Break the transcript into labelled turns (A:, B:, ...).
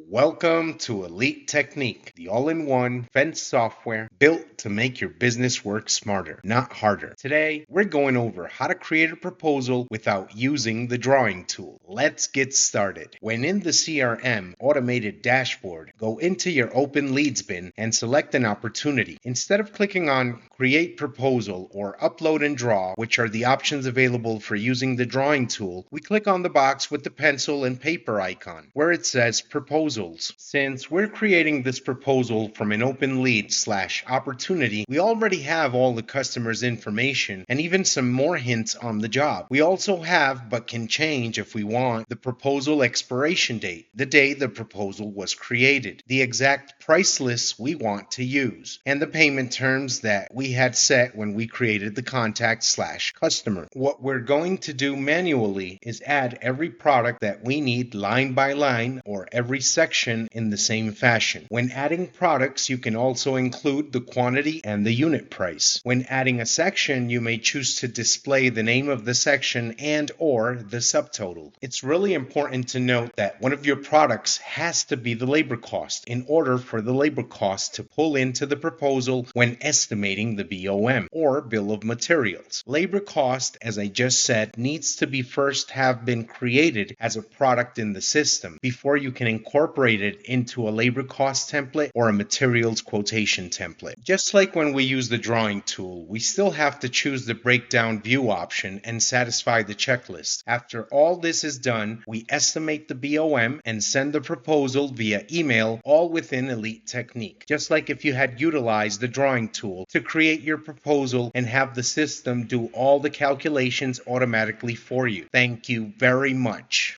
A: Welcome to Elite Technique, the all-in-one fence software built to make your business work smarter, not harder. Today, we're going over how to create a proposal without using the drawing tool. Let's get started. When in the CRM automated dashboard, go into your open leads bin and select an opportunity. Instead of clicking on Create Proposal or Upload and Draw, which are the options available for using the drawing tool, we click on the box with the pencil and paper icon where it says Proposals. Since we're creating this proposal from an open lead/opportunity, we already have all the customer's information and even some more hints on the job. We also have, but can change if we want, the proposal expiration date, the day the proposal was created, the exact price lists we want to use, and the payment terms that we had set when we created the contact/customer. What we're going to do manually is add every product that we need line by line or every section in the same fashion. When adding products, you can also include the quantity and the unit price. When adding a section, you may choose to display the name of the section and or the subtotal. It's really important to note that one of your products has to be the labor cost in order for the labor cost to pull into the proposal when estimating the BOM or bill of materials. Labor cost, as I just said, needs to be first have been created as a product in the system before you can incorporate it into a labor cost template or a materials quotation template. Just like when we use the drawing tool, we still have to choose the breakdown view option and satisfy the checklist. After all this is done, we estimate the BOM and send the proposal via email, all within Elite Technique. Just like if you had utilized the drawing tool to create your proposal and have the system do all the calculations automatically for you. Thank you very much.